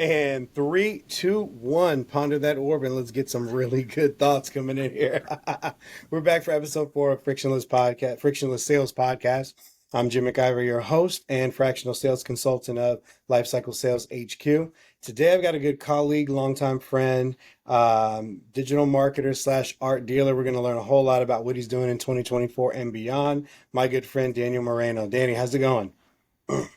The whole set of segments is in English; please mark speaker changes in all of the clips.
Speaker 1: And three, two, one, ponder that orb and let's get some really good thoughts coming in here. We're back for episode 4 of Frictionless Sales Podcast. I'm Jim McIver, your host and fractional sales consultant of Lifecycle Sales HQ. Today, I've got a good colleague, longtime friend, digital marketer slash art dealer. We're going to learn a whole lot about what he's doing in 2024 and beyond. My good friend, Daniel Moreno. Danny, how's it going?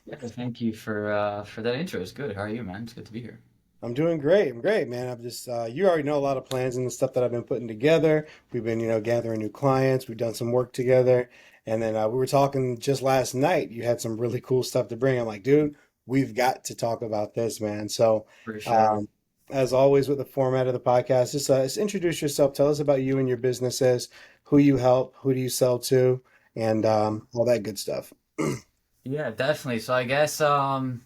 Speaker 2: Yeah, thank you for that intro. It's good. How are you, man? It's good to be here.
Speaker 1: I'm doing great. I'm great, man. I'm just, you already know a lot of plans and the stuff that I've been putting together. We've been, gathering new clients. We've done some work together. And then we were talking just last night. You had some really cool stuff to bring. I'm like, dude, we've got to talk about this, man. So,
Speaker 2: For sure.
Speaker 1: um, as always, with the format of the podcast, just introduce yourself. Tell us about you and your businesses, who you help, who do you sell to, and all that good stuff.
Speaker 2: Yeah, definitely. So I guess it'll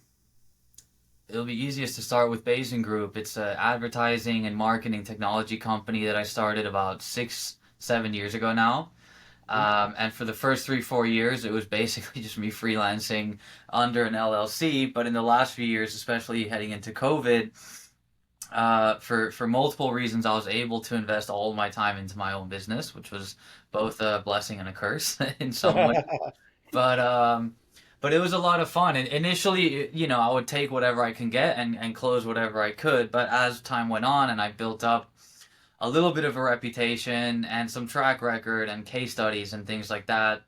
Speaker 2: be easiest to start with Bayesian Group. It's an advertising and marketing technology company that I started about 7 years ago now. And for the first 3, 4 years, it was basically just me freelancing under an LLC. But in the last few years, especially heading into COVID, for multiple reasons, I was able to invest all of my time into my own business, which was both a blessing and a curse in some way. But but it was a lot of fun. And initially, I would take whatever I can get and close whatever I could. But as time went on and I built up a little bit of a reputation and some track record and case studies and things like that,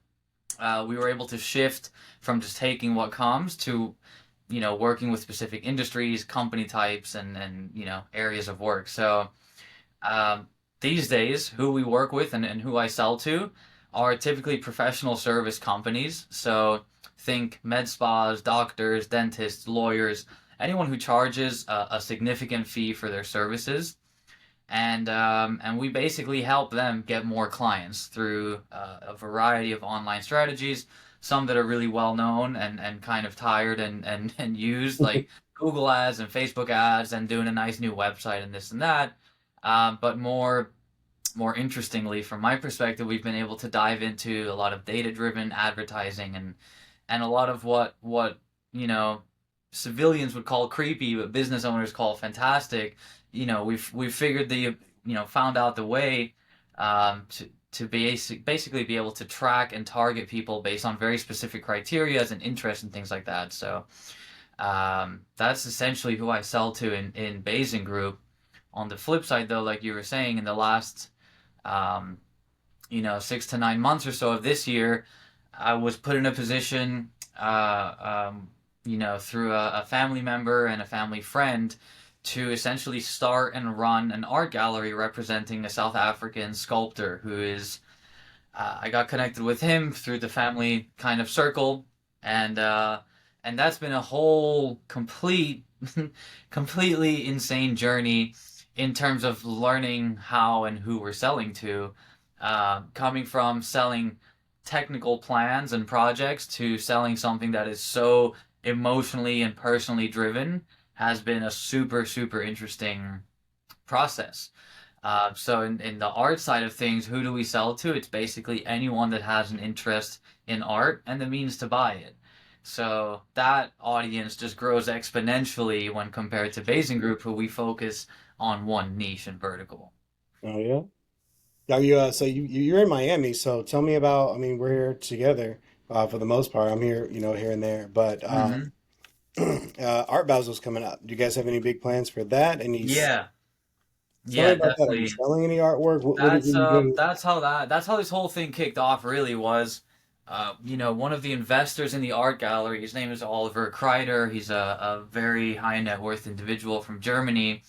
Speaker 2: we were able to shift from just taking what comes to, working with specific industries, company types, and areas of work. So um, these days, who we work with and who I sell to are typically professional service companies. So think med spas, doctors, dentists, lawyers, anyone who charges a significant fee for their services. And we basically help them get more clients through a variety of online strategies, some that are really well known and kind of tired and used, like Google ads and Facebook ads and doing a nice new website and this and that. But more interestingly, from my perspective, we've been able to dive into a lot of data-driven advertising and a lot of what you know civilians would call creepy, but business owners call fantastic. We've figured found out the way to basically be able to track and target people based on very specific criteria and interests and things like that. So that's essentially who I sell to in Bayesian Group. On the flip side, though, like you were saying, in the last um, 6 to 9 months or so of this year, I was put in a position, through a family member and a family friend to essentially start and run an art gallery representing a South African sculptor who is, I got connected with him through the family kind of circle, and that's been a whole completely insane journey in terms of learning how and who we're selling to, coming from selling technical plans and projects to selling something that is so emotionally and personally driven has been a super, super interesting process. So in the art side of things, who do we sell to? It's basically anyone that has an interest in art and the means to buy it. So that audience just grows exponentially when compared to Bayesian Group, who we focus on one niche and vertical.
Speaker 1: Oh, yeah. Are you so you're in Miami, so tell me about, I mean, we're here together for the most part. I'm here, here and there, but
Speaker 2: Hmm.
Speaker 1: Art Basel's coming up. Do you guys have any big plans for that?
Speaker 2: Yeah,
Speaker 1: Tell me
Speaker 2: yeah,
Speaker 1: about that. Are you
Speaker 2: definitely.
Speaker 1: selling any artwork? What
Speaker 2: That's
Speaker 1: are you
Speaker 2: um
Speaker 1: doing?
Speaker 2: that's how that that's how this whole thing kicked off really was one of the investors in the art gallery, his name is Oliver Kreider. He's a very high net worth individual from Germany.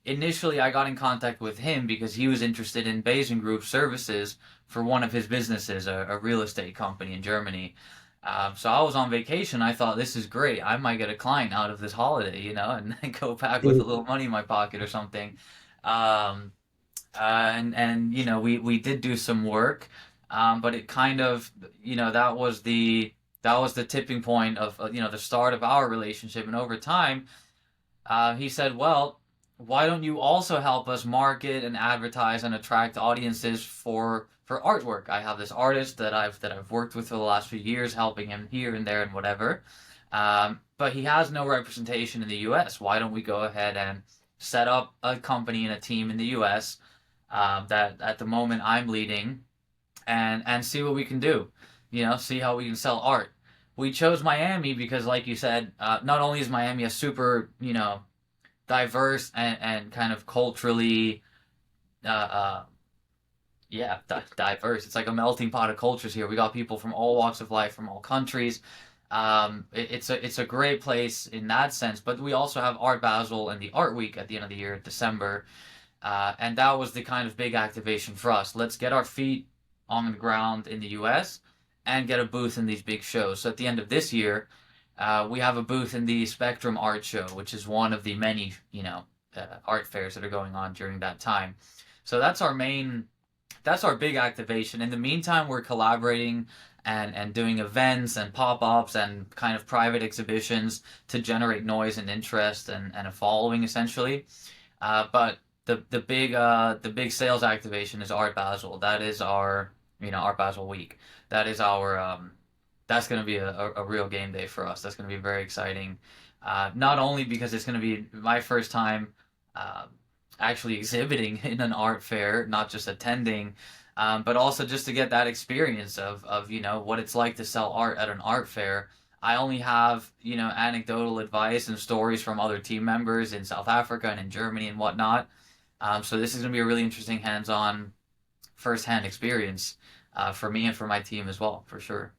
Speaker 2: Initially I got in contact with him because he was interested in Bayesian Group services for one of his businesses, a real estate company in Germany. So I was on vacation. I thought this is great. I might get a client out of this holiday, and go back with a little money in my pocket or something. Um, and we did do some work, but it kind of that was the tipping point of the start of our relationship. And over time, he said, "Well, why don't you also help us market and advertise and attract audiences for artwork? I have this artist that I've worked with for the last few years, helping him here and there and whatever. but he has no representation in the US. Why don't we go ahead and set up a company and a team in the US that at the moment I'm leading, and see what we can do. See how we can sell art. We chose Miami because, like you said, not only is Miami a super, diverse and kind of culturally, uh, uh, yeah, diverse. It's like a melting pot of cultures here. We got people from all walks of life, from all countries. It's a great place in that sense. But we also have Art Basel and the Art Week at the end of the year, December, and that was the kind of big activation for us. Let's get our feet on the ground in the U.S. and get a booth in these big shows. So at the end of this year, we have a booth in the Spectrum Art Show, which is one of the many, art fairs that are going on during that time. So that's our big activation. In the meantime, we're collaborating and doing events and pop-ups and kind of private exhibitions to generate noise and interest and a following essentially. But the big sales activation is Art Basel. That is our Art Basel week. That is our that's going to be a real game day for us. That's going to be very exciting. Not only because it's going to be my first time uh, actually exhibiting in an art fair, not just attending, but also just to get that experience of what it's like to sell art at an art fair. I only have anecdotal advice and stories from other team members in South Africa and in Germany and whatnot. So this is going to be a really interesting hands-on, first-hand experience for me and for my team as well, for sure.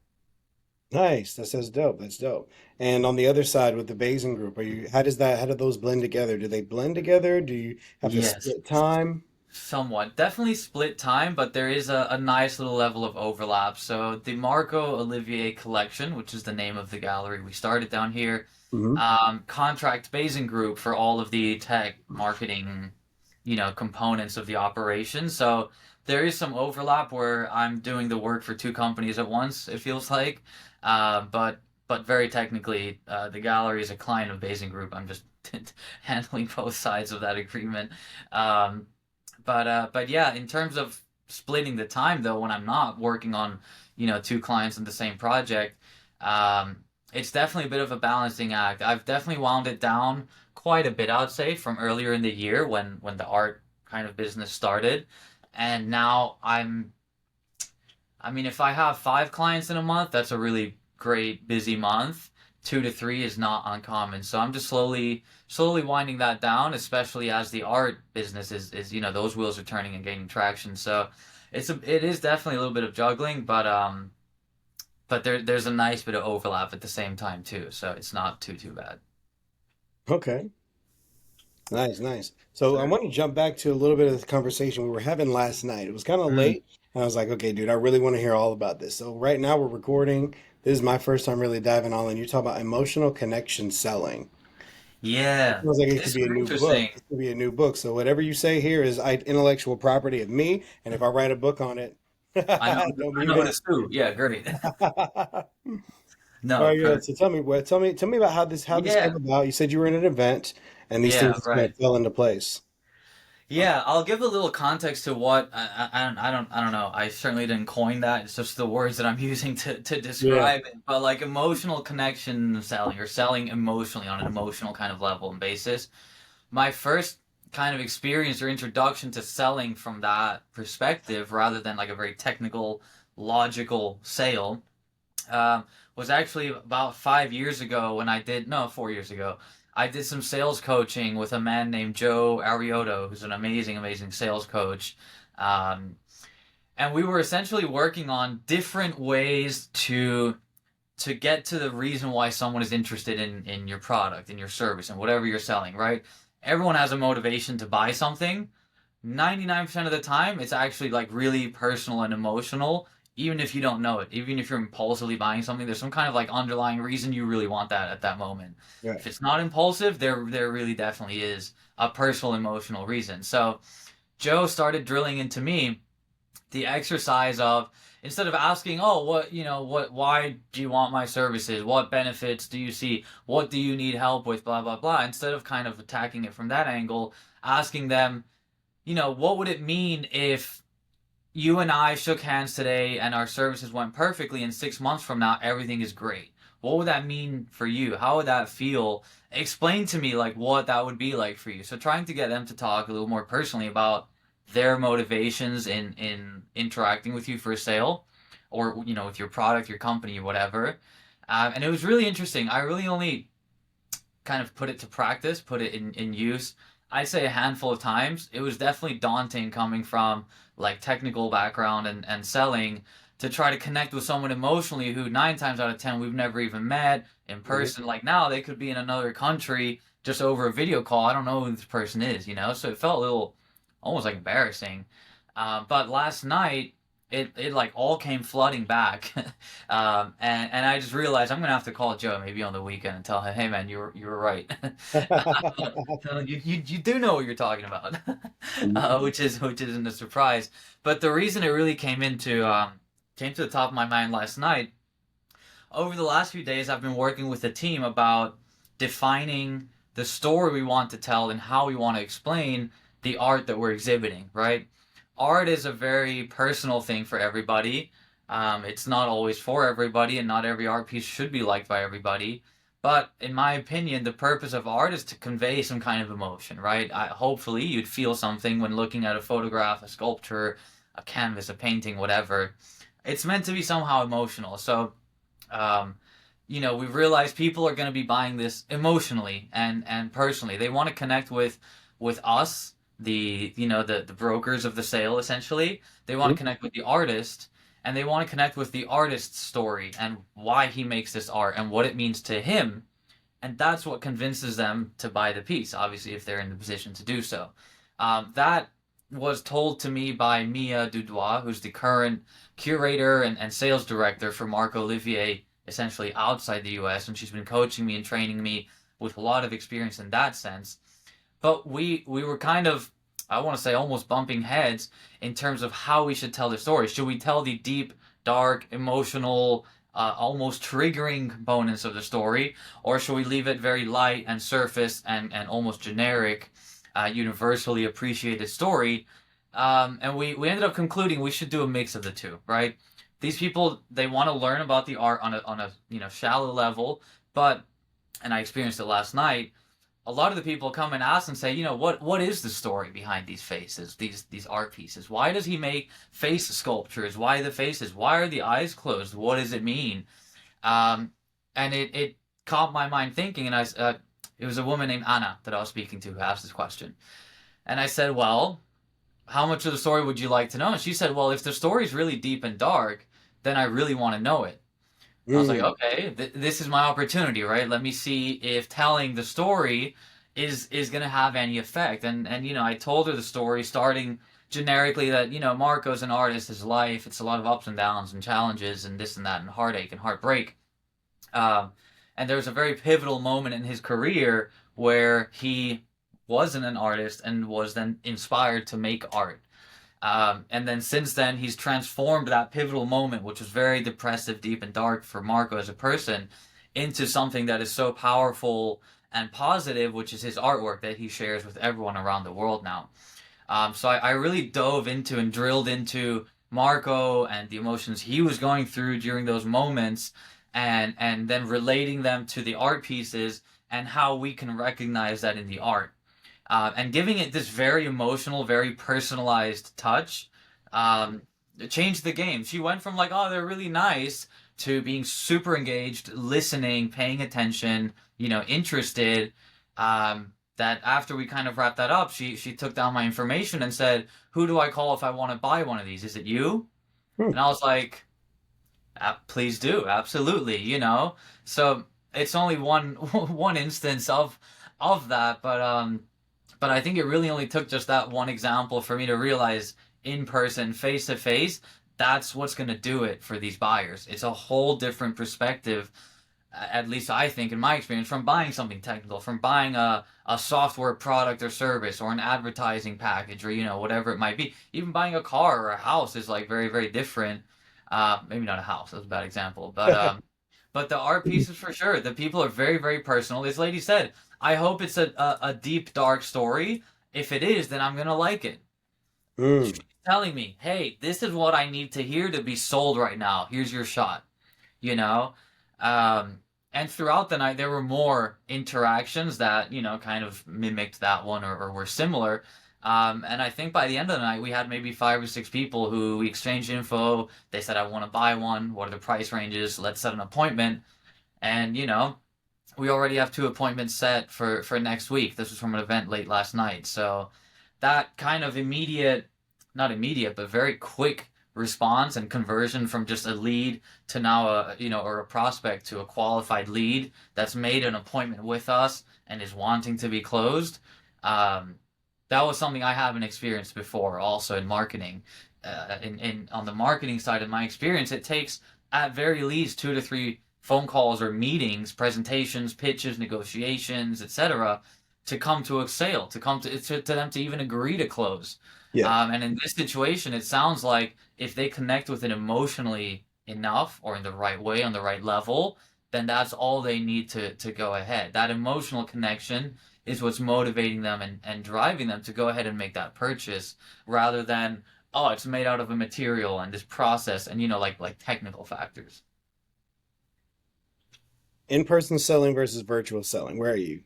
Speaker 1: Nice. That's dope. That's dope. And on the other side with the Bayesian group, how do those blend together? Do they blend together? Do you have to
Speaker 2: Yes.
Speaker 1: split time?
Speaker 2: Somewhat. Definitely split time, but there is a nice little level of overlap. So the Marco Olivier collection, which is the name of the gallery we started down here,
Speaker 1: Hmm.
Speaker 2: contract Bayesian Group for all of the tech marketing, components of the operation. So there is some overlap where I'm doing the work for two companies at once, it feels like. But very technically, the gallery is a client of Bayesian Group. I'm just handling both sides of that agreement. Um, but yeah, in terms of splitting the time though, when I'm not working on, two clients in the same project, um, it's definitely a bit of a balancing act. I've definitely wound it down quite a bit, I'd say, from earlier in the year when the art kind of business started. And now I mean, if I have 5 clients in a month, that's a really great busy month. 2 to 3 is not uncommon. So I'm just slowly winding that down, especially as the art business is those wheels are turning and gaining traction. So it is definitely a little bit of juggling, but there's a nice bit of overlap at the same time too. So it's not too bad.
Speaker 1: Okay. Nice, nice. So I
Speaker 2: Sure.
Speaker 1: want to jump back to a little bit of the conversation we were having last night. It was kind of
Speaker 2: Mm,
Speaker 1: late, and I was like, okay, dude, I really want to hear all about this. So right now we're recording. This is my first time really diving all in. You talk about emotional connection selling.
Speaker 2: yeah,
Speaker 1: Feels like it could
Speaker 2: this
Speaker 1: be
Speaker 2: is
Speaker 1: a new book.
Speaker 2: interesting.
Speaker 1: It could be a new book. So whatever you say here is intellectual property of me, and if I write a book on it,
Speaker 2: I know
Speaker 1: don't
Speaker 2: I
Speaker 1: be
Speaker 2: know who to
Speaker 1: mad.
Speaker 2: sue. Yeah, great.
Speaker 1: All
Speaker 2: No,
Speaker 1: right, yeah.
Speaker 2: perfect.
Speaker 1: So tell me about how this came
Speaker 2: Yeah,
Speaker 1: about. You said you were in an event, and these things
Speaker 2: yeah,
Speaker 1: just kind
Speaker 2: right.
Speaker 1: of fell into place.
Speaker 2: Yeah, I'll give a little context to what I don't know. I certainly didn't coin that. It's just the words that I'm using to
Speaker 1: Yeah.
Speaker 2: describe it. But like emotional connection selling or selling emotionally on an emotional kind of level and basis. My first kind of experience or introduction to selling from that perspective, rather than like a very technical, logical sale, um, was actually about 5 years ago when I did, no, 4 years ago. I did some sales coaching with a man named Joe Arioto, who's an amazing, amazing sales coach. Um, and we were essentially working on different ways to get to the reason why someone is interested in your product, in your service, and whatever you're selling, right? Everyone has a motivation to buy something. 99% of the time, it's actually like really personal and emotional, even if you don't know it. Even if you're impulsively buying something, there's some kind of like underlying reason you really want that at that moment.
Speaker 1: Yeah.
Speaker 2: If it's not impulsive, there really definitely is a personal emotional reason. So Joe started drilling into me the exercise of, instead of asking, oh, why do you want my services, what benefits do you see, what do you need help with, blah blah blah, instead of kind of attacking it from that angle, asking them, what would it mean if you and I shook hands today and our services went perfectly, and 6 months from now everything is great? What would that mean for you? How would that feel? Explain to me like what that would be like for you. So trying to get them to talk a little more personally about their motivations in interacting with you for a sale, or with your product, your company, or whatever. And it was really interesting. I really only kind of put it to practice, put it in use. I'd say a handful of times. It was definitely daunting coming from like technical background and selling to try to connect with someone emotionally who 9 times out of 10 we've never even met in person. Like now they could be in another country just over a video call. I don't know who this person is. So it felt a little almost like embarrassing. But last night it like all came flooding back, and I just realized I'm gonna have to call Joe maybe on the weekend and tell him, hey man, you were right. You do know what you're talking about, which isn't a surprise. But the reason it really came to the top of my mind last night. Over the last few days, I've been working with a team about defining the story we want to tell and how we want to explain the art that we're exhibiting, right? Art is a very personal thing for everybody. It's not always for everybody, and not every art piece should be liked by everybody. But in my opinion, the purpose of art is to convey some kind of emotion, right? Hopefully, you'd feel something when looking at a photograph, a sculpture, a canvas, a painting, whatever. It's meant to be somehow emotional. So, um, we've realized people are going to be buying this emotionally and personally. They want to connect with us, the brokers of the sale, essentially. They want to connect with the artist, and they want to connect with the artist's story and why he makes this art and what it means to him. And that's what convinces them to buy the piece, obviously, if they're in the position to do so. That was told to me by Mia Dudois, who's the current curator and sales director for Marc Olivier, essentially outside the US, and she's been coaching me and training me with a lot of experience in that sense. But we were kind of, I want to say, almost bumping heads in terms of how we should tell the story. Should we tell the deep, dark, emotional, almost triggering components of the story, or should we leave it very light and surface and almost generic, universally appreciated story? And we ended up concluding we should do a mix of the two, right? These people, they want to learn about the art on a shallow level, but, and I experienced it last night, a lot of the people come and ask and say, what is the story behind these faces, these art pieces? Why does he make face sculptures? Why the faces? Why are the eyes closed? What does it mean? And it caught my mind thinking, and it was a woman named Anna that I was speaking to who asked this question. And I said, well, how much of the story would you like to know? And she said, well, if the story is really deep and dark, then I really want to know it. I was like, okay, this is my opportunity, right? Let me see if telling the story is going to have any effect. And I told her the story starting generically that, Marco's an artist, his life, it's a lot of ups and downs and challenges and this and that and heartache and heartbreak. And there was a very pivotal moment in his career where he wasn't an artist and was then inspired to make art. And then since then, he's transformed that pivotal moment, which was very depressive, deep, and dark for Marco as a person, into something that is so powerful and positive, which is his artwork that he shares with everyone around the world now. So I really dove into and drilled into Marco and the emotions he was going through during those moments, and then relating them to the art pieces and how we can recognize that in the art. And giving it this very emotional, very personalized touch, it changed the game. She went from like, oh, they're really nice, to being super engaged, listening, paying attention, interested. That after we kind of wrapped that up, she took down my information and said, who do I call if I want to buy one of these? Is it you? And I was like, please do, absolutely, So it's only one instance of that, but I think it really only took just that one example for me to realize in person, face to face, that's what's going to do it for these buyers. It's a whole different perspective, at least I think in my experience, from buying something technical, from buying a software product or service or an advertising package or, whatever it might be. Even buying a car or a house is like very, very different. Maybe not a house, that's a bad example, but the art pieces for sure. The people are very, very personal. This lady said, I hope it's a deep, dark story. If it is, then I'm going to like it. She's telling me, hey, this is what I need to hear to be sold right now. Here's your shot. And throughout the night, there were more interactions that, kind of mimicked that one or were similar. And I think by the end of the night, we had maybe 5 or 6 people who we exchanged info. They said, I want to buy one. What are the price ranges? Let's set an appointment. And, we already have 2 appointments set for next week. This was from an event late last night. So that kind of not immediate, but very quick response and conversion from just a lead to now or a prospect to a qualified lead that's made an appointment with us and is wanting to be closed. That was something I haven't experienced before also in marketing. On the marketing side of my experience, it takes at very least 2 to 3 phone calls or meetings, presentations, pitches, negotiations, etc., to come to a sale, to come to them to even agree to close.
Speaker 1: Yeah.
Speaker 2: And in this situation, it sounds like if they connect with it emotionally enough or in the right way, on the right level, then that's all they need to go ahead. That emotional connection is what's motivating them and driving them to go ahead and make that purchase rather than, oh, it's made out of a material and this process and, like technical factors.
Speaker 1: In-person selling versus virtual selling. Where are you?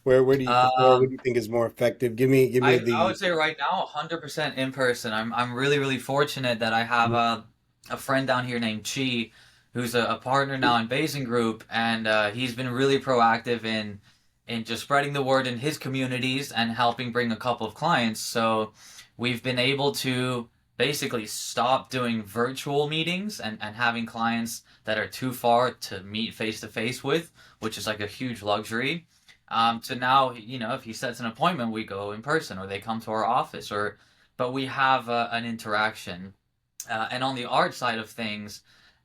Speaker 1: Where do you prefer? What do
Speaker 2: Um,
Speaker 1: you think is more effective? Give me
Speaker 2: I would
Speaker 1: the.
Speaker 2: say right now 100% in person. I'm really really fortunate that I have a friend down here named Chi, who's a partner now in Basing Group, and he's been really proactive in just spreading the word in his communities and helping bring a couple of clients. So we've been able to basically stop doing virtual meetings and having clients that are too far to meet face to face with, which is like a huge luxury. To now, if he sets an appointment, we go in person or they come to our office but we have an interaction. And on the art side of things,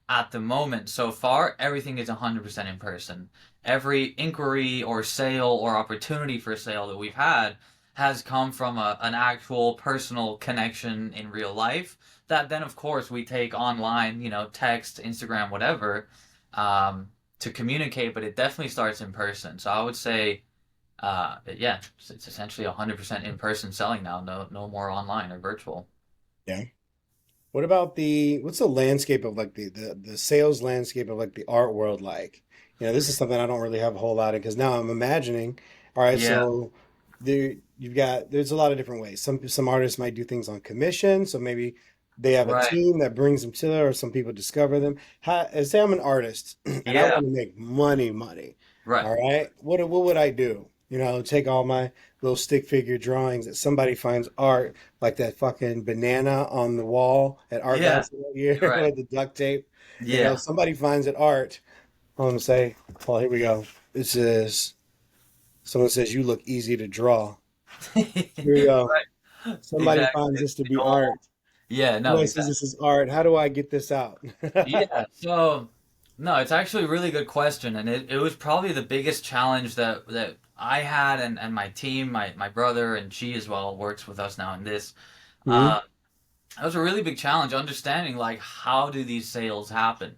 Speaker 2: at the moment, so far, everything is 100% in person. Every inquiry or sale or opportunity for sale that we've had has come from an actual personal connection in real life that then, of course, we take online, text, Instagram, whatever, to communicate, but it definitely starts in person. So I would say, yeah, it's essentially 100% in person selling now. No more online or virtual.
Speaker 1: Yeah. What about what's the landscape of like the sales landscape of like the art world like? This is something I don't really have a whole lot of because now I'm imagining, all right,
Speaker 2: Yeah,
Speaker 1: so there's a lot of different ways. Some artists might do things on commission, so maybe they have a
Speaker 2: right.
Speaker 1: team that brings them to there, or some people discover them. Say I'm an artist and I
Speaker 2: Yeah,
Speaker 1: want to make money.
Speaker 2: right.
Speaker 1: All right, what would I do? Take all my little stick figure drawings that somebody finds art like that fucking banana on the wall at Art
Speaker 2: Yeah,
Speaker 1: Basel that year
Speaker 2: right.
Speaker 1: with the duct tape.
Speaker 2: Yeah.
Speaker 1: Somebody finds it art. I'm gonna say, well, here we go. This is someone says you look easy to draw. Here we go.
Speaker 2: Right.
Speaker 1: Somebody
Speaker 2: Exactly.
Speaker 1: finds
Speaker 2: It's
Speaker 1: this to
Speaker 2: the
Speaker 1: be
Speaker 2: goal.
Speaker 1: art.
Speaker 2: Yeah, no,
Speaker 1: Somebody says
Speaker 2: exactly.
Speaker 1: this is art. How do I get this out?
Speaker 2: Yeah. So, no, it's actually a really good question, and it was probably the biggest challenge that I had and my team, my brother and she as well works with us now in this.
Speaker 1: Mhm.
Speaker 2: Uh, That was a really big challenge understanding like how do these sales happen?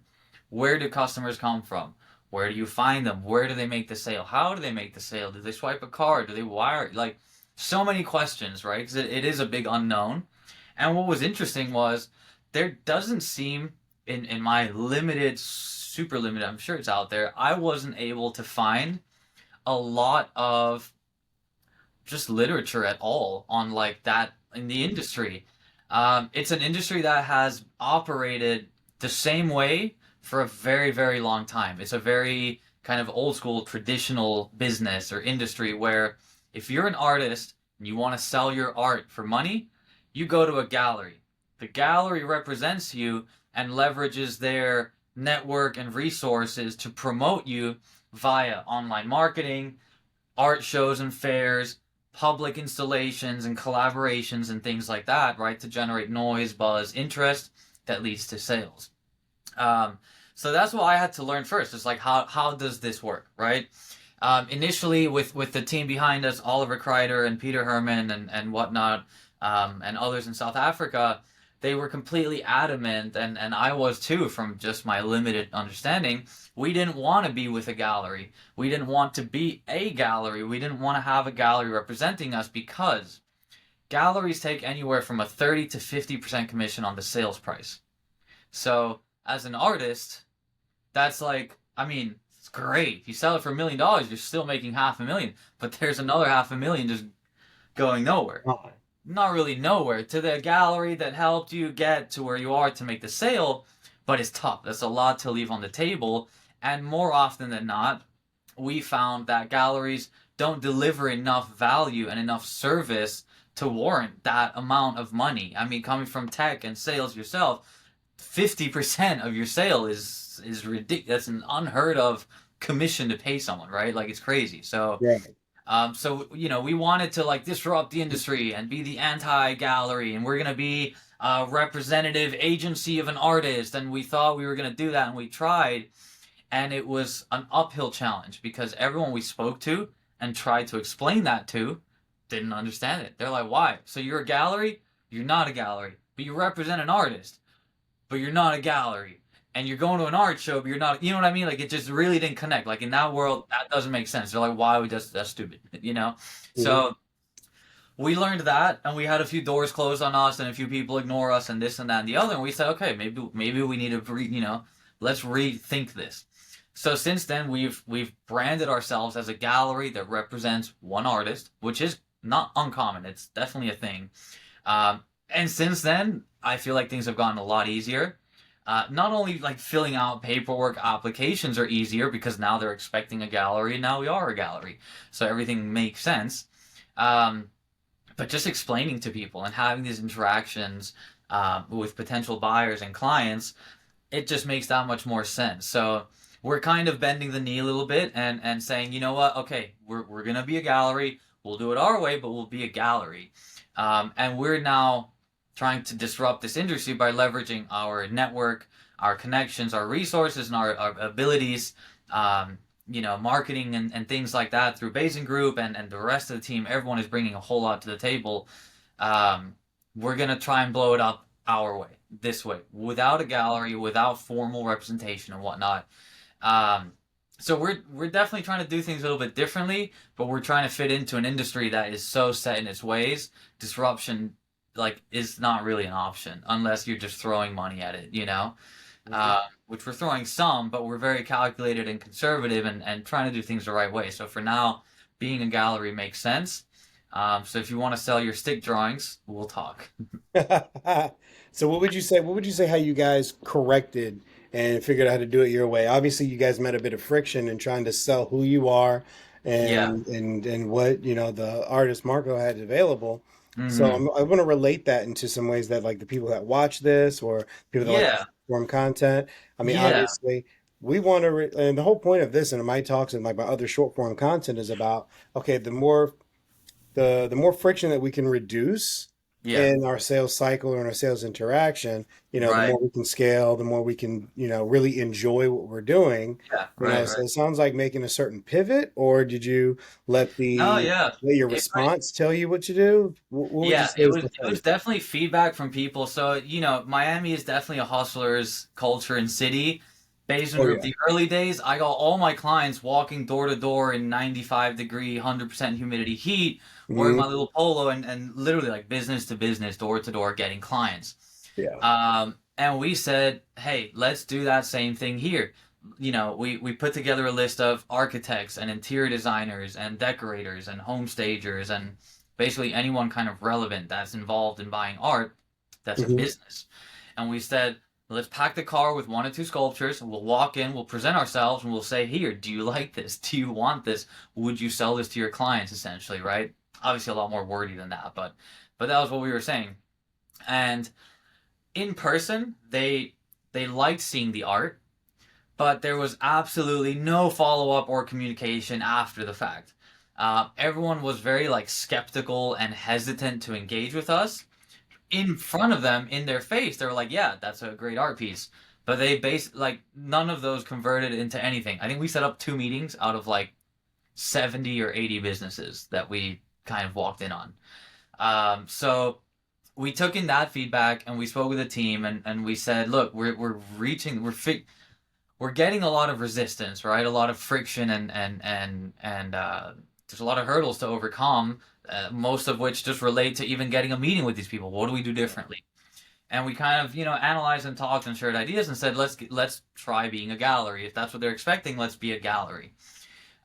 Speaker 2: Where do customers come from? Where do you find them? Where do they make the sale? How do they make the sale? Do they swipe a card? Do they wire? Like so many questions, right? Because it is a big unknown. And what was interesting was there doesn't seem in my limited, super limited, I'm sure it's out there, I wasn't able to find a lot of just literature at all on like that in the industry. It's an industry that has operated the same way for a very, very long time. It's a very kind of old school traditional business or industry where if you're an artist and you want to sell your art for money, you go to a gallery. The gallery represents you and leverages their network and resources to promote you via online marketing, art shows and fairs, public installations and collaborations and things like that, right? To generate noise, buzz, interest that leads to sales. Um, so that's what I had to learn first. It's like how does this work, right? Initially, with the team behind us, Oliver Kreider and Peter Herman and whatnot, and others in South Africa, they were completely adamant, and I was too, from just my limited understanding. We didn't want to be with a gallery. We didn't want to be a gallery. We didn't want to have a gallery representing us because galleries take anywhere from a 30 to 50% commission on the sales price. So, as an artist, that's like, I mean, it's great. If you sell it for $1 million, you're still making 500,000, but there's another 500,000 just going nowhere.
Speaker 1: Oh,
Speaker 2: Not really nowhere, to the gallery that helped you get to where you are to make the sale, but it's tough. That's a lot to leave on the table. And more often than not, we found that galleries don't deliver enough value and enough service to warrant that amount of money. I mean, coming from tech and sales yourself, 50% of your sale is ridiculous. That's an unheard of commission to pay someone, right? Like, it's crazy. So
Speaker 1: yeah.
Speaker 2: we wanted to like disrupt the industry and be the anti-gallery, and we're gonna be a representative agency of an artist, and we thought we were gonna do that, and we tried, and it was an uphill challenge because everyone we spoke to and tried to explain that to didn't understand it. They're like, why? So you're a gallery? You're not a gallery, but you represent an artist, but you're not a gallery. And you're going to an art show, but you're not, you know what I mean? Like, it just really didn't connect. Like, in that world, that doesn't make sense. They're like, why are we just, that's stupid, you know? Mm-hmm. So we learned that, and we had a few doors closed on us, and a few people ignore us, and this and that and the other. And we said, okay, maybe we need to, let's rethink this. So since then, we've branded ourselves as a gallery that represents one artist, which is not uncommon. It's definitely a thing. And since then, I feel like things have gotten a lot easier. Not only like filling out paperwork, applications are easier because now they're expecting a gallery, and now we are a gallery, so everything makes sense. But just explaining to people and having these interactions with potential buyers and clients, it just makes that much more sense. So we're kind of bending the knee a little bit and saying, you know what, okay, we're gonna be a gallery. We'll do it our way, but we'll be a gallery. And we're now trying to disrupt this industry by leveraging our network, our connections, our resources, and our abilities, marketing and things like that through Basing Group and the rest of the team. Everyone is bringing a whole lot to the table. We're going to try and blow it up our way, this way, without a gallery, without formal representation and whatnot. So we're definitely trying to do things a little bit differently, but we're trying to fit into an industry that is so set in its ways. Disruption is not really an option unless you're just throwing money at it, which we're throwing some, but we're very calculated and conservative and trying to do things the right way. So for now, being a gallery makes sense. So if you want to sell your stick drawings, we'll talk.
Speaker 1: So what would you say how you guys corrected and figured out how to do it your way? Obviously, you guys met a bit of friction in trying to sell who you are and what, the artist Marco had available. Mm-hmm. So I want to relate that into some ways that like the people that watch this or people that like form content. I mean, obviously we want to, and the whole point of this and my talks and like my other short form content is about, okay, the more friction that we can reduce in our sales cycle or in our sales interaction, the more we can scale, the more we can, really enjoy what we're doing. So it sounds like making a certain pivot, or did you let your response tell you what to do? What would you say
Speaker 2: it was definitely feedback from people. So, Miami is definitely a hustler's culture and city. Based on the early days, I got all my clients walking door to door in 95-degree, 100% humidity heat, wearing my little polo and literally like business to business, door to door, getting clients. Yeah. And we said, hey, let's do that same thing here. We put together a list of architects and interior designers and decorators and home stagers and basically anyone kind of relevant that's involved in buying art that's a business. And we said, let's pack the car with 1 or 2 sculptures, and we'll walk in, we'll present ourselves, and we'll say, here, do you like this? Do you want this? Would you sell this to your clients, essentially, right? Obviously a lot more wordy than that, but that was what we were saying. And in person, they liked seeing the art, but there was absolutely no follow-up or communication after the fact. Everyone was very skeptical and hesitant to engage with us. In front of them, in their face, they were like, yeah, that's a great art piece. But they none of those converted into anything. I think we set up 2 meetings out of 70 or 80 businesses that we kind of walked in on. So we took in that feedback and we spoke with the team and we said, look, we're getting a lot of resistance, right? A lot of friction and there's a lot of hurdles to overcome. Most of which just relate to even getting a meeting with these people. What do we do differently? And we kind of, analyzed and talked and shared ideas and said, let's try being a gallery. If that's what they're expecting, let's be a gallery.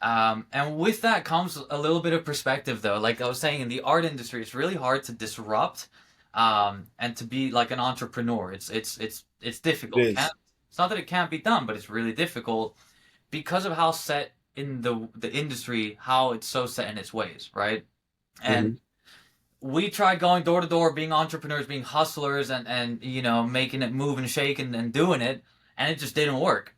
Speaker 2: And with that comes a little bit of perspective, though. Like I was saying, in the art industry, it's really hard to disrupt, and to be like an entrepreneur. It's
Speaker 1: It
Speaker 2: difficult.
Speaker 1: is.
Speaker 2: It's not that it can't be done, but it's really difficult because of how set in the industry, how it's so set in its ways, right?
Speaker 1: Mm-hmm.
Speaker 2: And we tried going door to door, being entrepreneurs, being hustlers, and making it move and shake and doing it, and it just didn't work.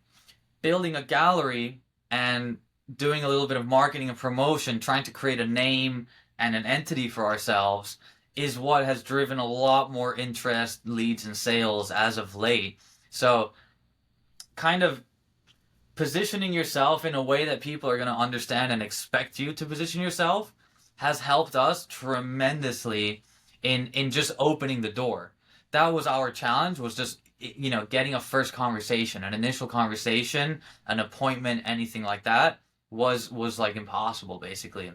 Speaker 2: Building a gallery and doing a little bit of marketing and promotion, trying to create a name and an entity for ourselves is what has driven a lot more interest, leads, and sales as of late. So, kind of positioning yourself in a way that people are going to understand and expect you to position yourself has helped us tremendously in just opening the door. That was our challenge, was just getting a first conversation, an initial conversation, an appointment, anything like that was like impossible basically.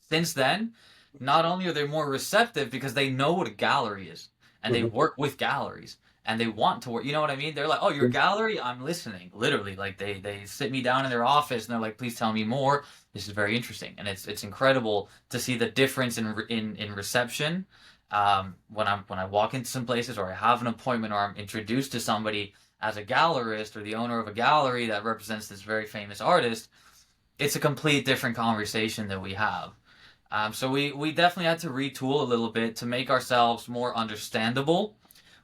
Speaker 2: Since then, not only are they more receptive because they know what a gallery is and they
Speaker 1: Mm-hmm.
Speaker 2: work with galleries and they want to work. You know what I mean? They're like, "Oh, you're a gallery? I'm listening." Literally, like they sit me down in their office and they're like, "Please tell me more. This is very interesting." And it's incredible to see the difference in reception. When I walk into some places or I have an appointment or I'm introduced to somebody as a gallerist or the owner of a gallery that represents this very famous artist, it's a complete different conversation that we have. So we definitely had to retool a little bit to make ourselves more understandable,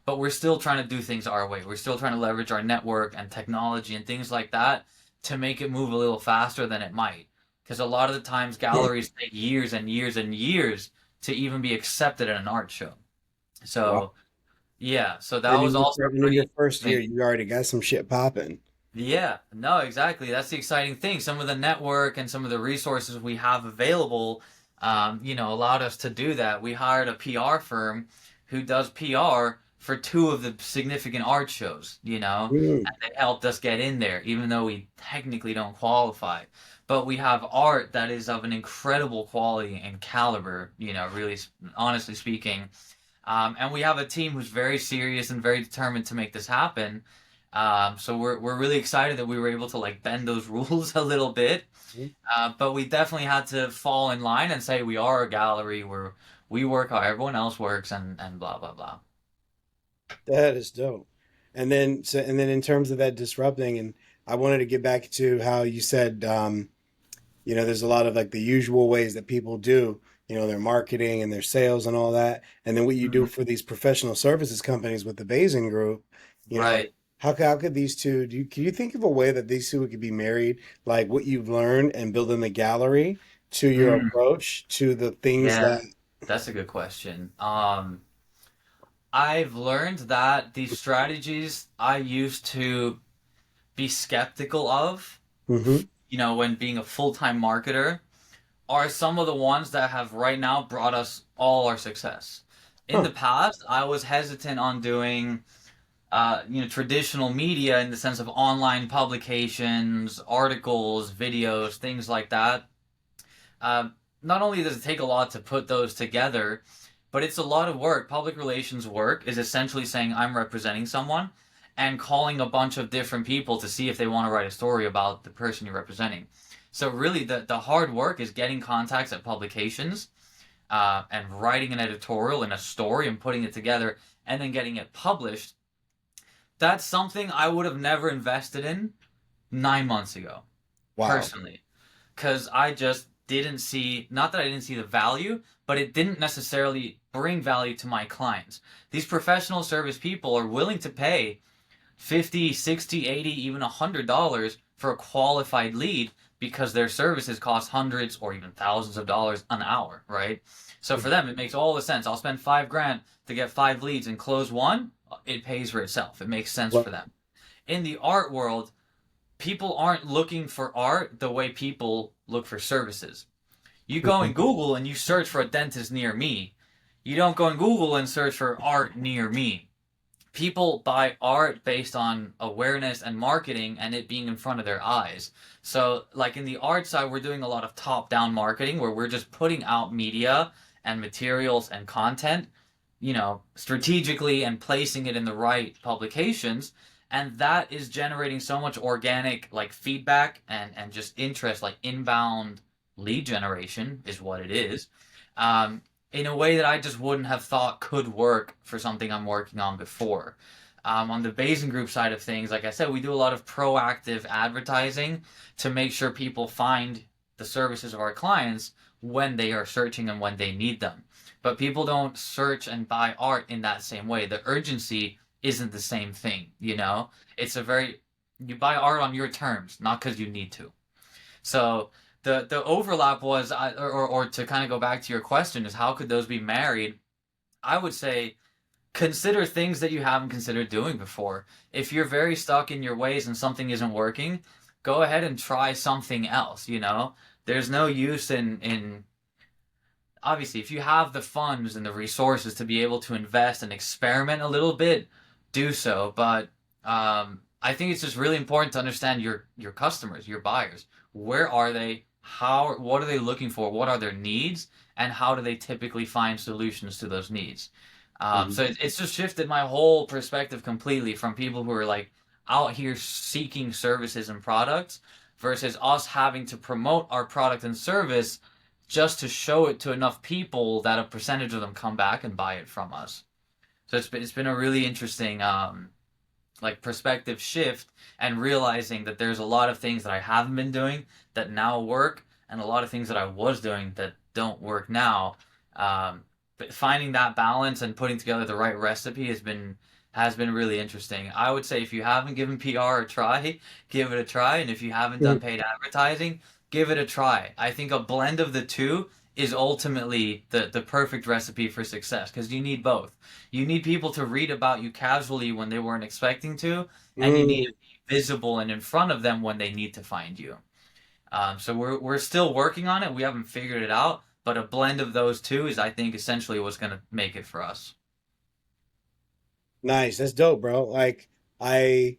Speaker 2: but we're still trying to do things our way. We're still trying to leverage our network and technology and things like that to make it move a little faster than it might. Because a lot of the times galleries take years and years and years to even be accepted at an art show.
Speaker 1: Wow.
Speaker 2: So yeah, so that
Speaker 1: And
Speaker 2: was also
Speaker 1: in your
Speaker 2: pretty
Speaker 1: first year,
Speaker 2: amazing.
Speaker 1: you already got some shit popping.
Speaker 2: Yeah, no, exactly. That's the exciting thing. Some of the network and some of the resources we have available, allowed us to do that. We hired a PR firm who does PR for two of the significant art shows,
Speaker 1: Mm.
Speaker 2: and they helped us get in there, even though we technically don't qualify. But we have art that is of an incredible quality and caliber, really, honestly speaking. And we have a team who's very serious and very determined to make this happen. So we're really excited that we were able to like bend those rules a little bit. But we definitely had to fall in line and say we are a gallery where we work how everyone else works and blah blah blah.
Speaker 1: That is dope. And then in terms of that disrupting, and I wanted to get back to how you said, there's a lot of like the usual ways that people do, their marketing and their sales and all that. And then what you do
Speaker 2: Mhm.
Speaker 1: for these professional services companies with the Bazin Group, you know,
Speaker 2: Right.
Speaker 1: how could these two can you think of a way that these two could be married, like what you've learned and building the gallery to your
Speaker 2: Mm,
Speaker 1: approach to the things
Speaker 2: yeah,
Speaker 1: that
Speaker 2: that's a good question. I've learned that these strategies I used to be skeptical of,
Speaker 1: hmm
Speaker 2: when being a full-time marketer, are some of the ones that have right now brought us all our success. In
Speaker 1: huh.
Speaker 2: the past, I was hesitant on doing, traditional media in the sense of online publications, articles, videos, things like that. Not only does it take a lot to put those together, but it's a lot of work. Public relations work is essentially saying I'm representing someone and calling a bunch of different people to see if they want to write a story about the person you're representing. So really, the hard work is getting contacts at publications, and writing an editorial and a story and putting it together and then getting it published. That's something I would have never invested in 9 months ago,
Speaker 1: Wow.
Speaker 2: personally, because I just didn't see, not that I didn't see the value, but it didn't necessarily bring value to my clients. These professional service people are willing to pay 50, 60, 80, even $100 for a qualified lead because their services cost hundreds or even thousands of dollars an hour, right? So for them, it makes all the sense. I'll spend 5 grand to get 5 leads and close one. It pays for itself. It makes sense
Speaker 1: Well,
Speaker 2: for them. In the art world, people aren't looking for art the way people look for services. You go in Google and you search for a dentist near me. You don't go in Google and search for art near me. People buy art based on awareness and marketing and it being in front of their eyes. So, like in the art side, we're doing a lot of top down marketing where we're just putting out media and materials and content strategically and placing it in the right publications. And that is generating so much organic like feedback and just interest, like inbound lead generation is what it is. Um, in a way that I just wouldn't have thought could work for something I'm working on before. On the Basin Group side of things, like I said, we do a lot of proactive advertising to make sure people find the services of our clients when they are searching and when they need them. But people don't search and buy art in that same way. The urgency isn't the same thing, you know? It's a very, you buy art on your terms, not because you need to. So the overlap was, or to kind of go back to your question, is how could those be married? I would say consider things that you haven't considered doing before. If you're very stuck in your ways and something isn't working, go ahead and try something else, you know? There's no use in obviously if you have the funds and the resources to be able to invest and experiment a little bit, do so. But I think it's just really important to understand your customers, your buyers. Where are they? What are they looking for? What are their needs? And how do they typically find solutions to those needs? So it's just shifted my whole perspective completely from people who are like out here seeking services and products versus us having to promote our product and service just to show it to enough people that a percentage of them come back and buy it from us. So it's been a really interesting like perspective shift and realizing that there's a lot of things that I haven't been doing that now work and a lot of things that I was doing that don't work now. But finding that balance and putting together the right recipe has been really interesting. I would say if you haven't given PR a try, give it a try, and if you haven't done paid advertising, give it a try. I think a blend of the two is ultimately the perfect recipe for success because you need both. You need people to read about you casually when they weren't expecting to, and you need
Speaker 1: Mm.
Speaker 2: to be visible and in front of them when they need to find you. So we're still working on it. We haven't figured it out, but a blend of those two is, I think, essentially what's going to make it for us.
Speaker 1: Nice. That's dope, bro. Like I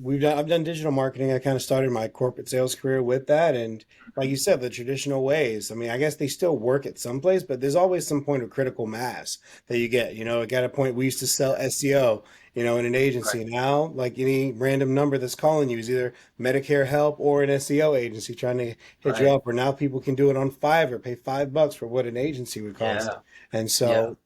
Speaker 1: I've done digital marketing. I kind of started my corporate sales career with that, and like you said, the traditional ways. I mean, I guess they still work at some place, but there's always some point of critical mass that you get. You know, it got a point we used to sell SEO, in an
Speaker 2: Right.
Speaker 1: agency. Now, like any random number that's calling you is either Medicare help or an SEO agency trying to hit you
Speaker 2: Right.
Speaker 1: up. Or now people can do it on Fiverr, pay $5 for what an agency would cost.
Speaker 2: Yeah.
Speaker 1: And
Speaker 2: Yeah.
Speaker 1: so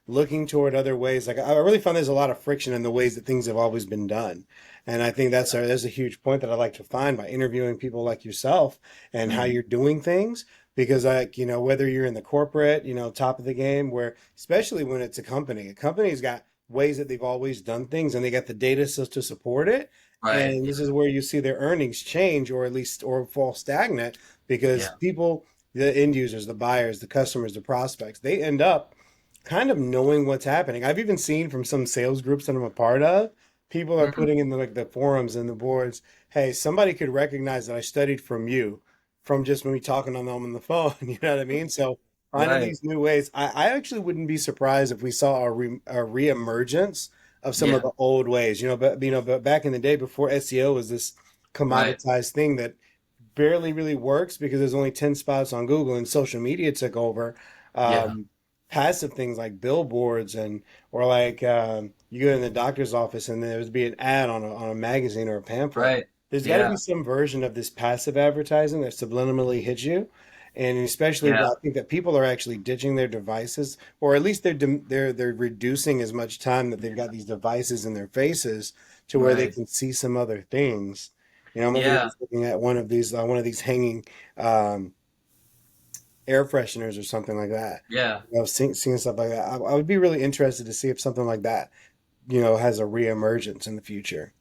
Speaker 1: looking toward other ways, like I really find there's a lot of friction in the ways that things have always been done. And I think that's a huge point that I like to find by interviewing people like yourself and how
Speaker 2: Mhm.
Speaker 1: you're doing things. Because like, whether you're in the corporate, top of the game, where especially when it's a company's got ways that they've always done things and they got the data to support it.
Speaker 2: Right.
Speaker 1: And this is where you see their earnings change or at least or fall stagnant because
Speaker 2: Yeah.
Speaker 1: people, the end users, the buyers, the customers, the prospects, they end up kind of knowing what's happening. I've even seen from some sales groups that I'm a part of, people are
Speaker 2: Mhm.
Speaker 1: putting in the forums and the boards, hey, somebody could recognize that I studied from you from just me talking on them on the phone. You know what I mean? So finding
Speaker 2: Right.
Speaker 1: these new ways, I actually wouldn't be surprised if we saw a reemergence of some of
Speaker 2: Yeah.
Speaker 1: the old ways, but back in the day before SEO was this
Speaker 2: Right.
Speaker 1: commoditized thing that barely really works because there's only 10 spots on Google and social media took over.
Speaker 2: Yeah.
Speaker 1: Um, Passive things like billboards or like you go in the doctor's office and there's be an ad on a magazine or a pamphlet.
Speaker 2: Right.
Speaker 1: There's got to be
Speaker 2: Yeah.
Speaker 1: some version of this passive advertising that subliminally hits you. And especially,
Speaker 2: Yeah.
Speaker 1: I think that people are actually ditching their devices, or at least they're reducing as much time that they've got these devices in their faces to where they
Speaker 2: Right.
Speaker 1: can see some other things. I'm over here
Speaker 2: Yeah.
Speaker 1: just looking at one of these hanging um, air fresheners or something like that.
Speaker 2: Yeah.
Speaker 1: I was seeing stuff like that. I would be really interested to see if something like that, has a reemergence in the future.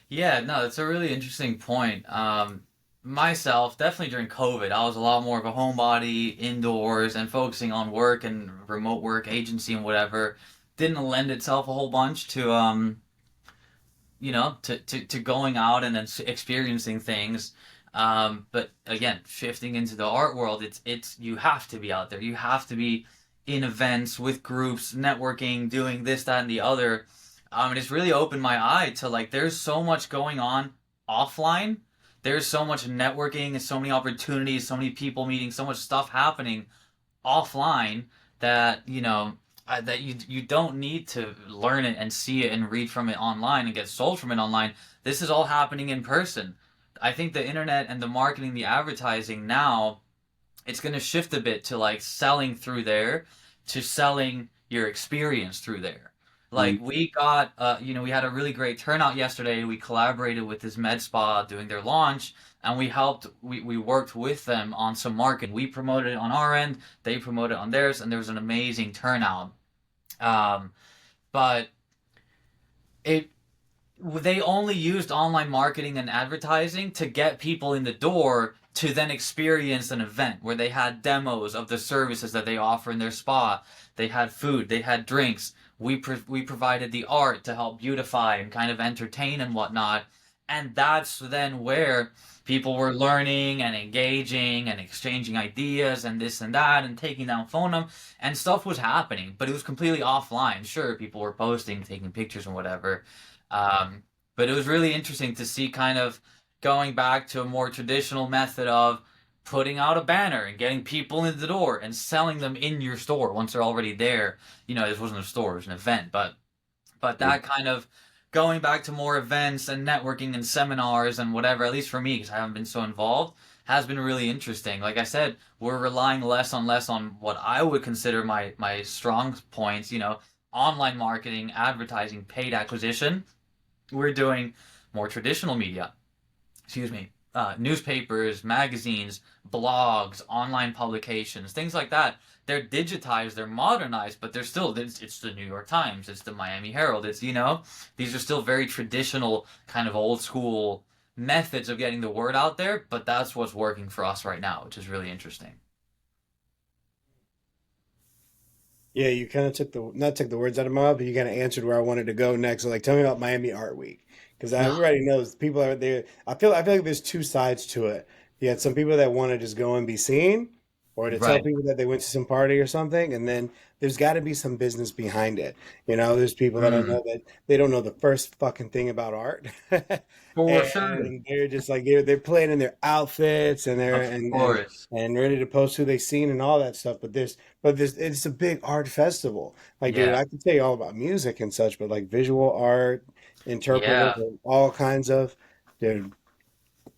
Speaker 2: Yeah, no, it's a really interesting point. Myself, definitely during COVID, I was a lot more of a homebody, indoors, and focusing on work and remote work, agency and whatever. Didn't lend itself a whole bunch to to going out and then experiencing things. But again, shifting into the art world, it's you have to be out there. You have to be in events with groups, networking, doing this, that, and the other. And it's really opened my eye to like there's so much going on offline. There's so much networking and so many opportunities, so many people meeting, so much stuff happening offline that that you don't need to learn it and see it and read from it online and get sold from it online. This is all happening in person. I think the internet and the marketing, the advertising now, it's going to shift a bit to like selling through there, to selling your experience through there. Like we got, we had a really great turnout yesterday. We collaborated with this med spa doing their launch, and we worked with them on some marketing. We promoted it on our end, they promoted it on theirs, and there was an amazing turnout. Um, but it they only used online marketing and advertising to get people in the door to then experience an event where they had demos of the services that they offer in their spa. They had food, they had drinks. We provided the art to help beautify and kind of entertain and whatnot. And that's then where people were learning and engaging and exchanging ideas and this and that and taking down phone numbers and stuff was happening, but it was completely offline. Sure, people were posting, taking pictures and whatever. Um, but it was really interesting to see kind of going back to a more traditional method of putting out a banner and getting people in the door and selling them in your store once they're already there. This wasn't a store, it was an event, but that kind of going back to more events and networking and seminars and whatever, at least for me, because I haven't been so involved, has been really interesting. Like I said, we're relying less on what I would consider my strong points, online marketing, advertising, paid acquisition. We're doing more traditional media, excuse me, newspapers, magazines, blogs, online publications, things like that. They're digitized, they're modernized, but they're still, it's the New York Times, it's the Miami Herald, these are still very traditional, kind of old school methods of getting the word out there, but that's what's working for us right now, which is really interesting.
Speaker 1: Yeah, you kind of took the not took the words out of my mouth, but you kind of answered where I wanted to go next. So, like, tell me about Miami Art Week because everybody knows people are there. I feel like there's two sides to it. You had some people that want to just go and be seen, or to tell
Speaker 2: Right.
Speaker 1: people that they went to some party or something, and then there's got to be some business behind it. There's people that I
Speaker 2: Mm,
Speaker 1: know that they don't know the first fucking thing about art,
Speaker 2: for sure.
Speaker 1: and they're just like they're playing in their outfits and they're
Speaker 2: Of course.
Speaker 1: and ready to post who they seen and all that stuff. But it's a big art festival. Like, dude,
Speaker 2: Yeah.
Speaker 1: I can tell you all about music and such, but like visual art, interpreters,
Speaker 2: Yeah.
Speaker 1: and all kinds of, dude,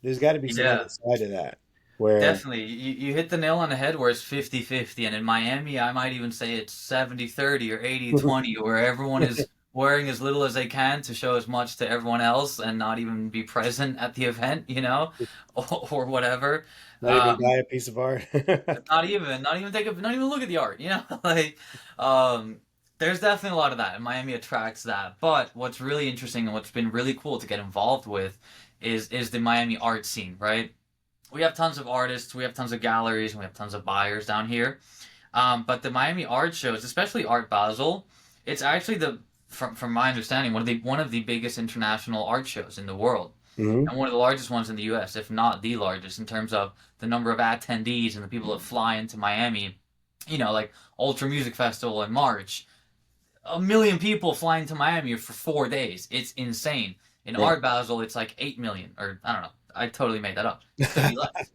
Speaker 1: there's got to be some other
Speaker 2: Yeah.
Speaker 1: side to that where,
Speaker 2: Definitely. You hit the nail on the head where it's 50-50. And in Miami, I might even say it's 70-30 or 80-20, where everyone is wearing as little as they can to show as much to everyone else and not even be present at the event, or whatever.
Speaker 1: not even
Speaker 2: Um,
Speaker 1: buy a piece of art.
Speaker 2: not even look at the art, like, um, there's definitely a lot of that, and Miami attracts that. But what's really interesting and what's been really cool to get involved with is the Miami art scene, right? We have tons of artists, we have tons of galleries, and we have tons of buyers down here. But the Miami art shows, especially Art Basel, it's actually from my understanding, one of the biggest international art shows in the world,
Speaker 1: Hmm.
Speaker 2: and one of the largest ones in the U.S., if not the largest, in terms of the number of attendees and the people that fly into Miami. Like Ultra Music Festival in March, 1 million people flying to Miami for 4 days. It's insane. In
Speaker 1: Right.
Speaker 2: Art Basel, it's like 8 million, or I don't know. I totally made that up. It could be less.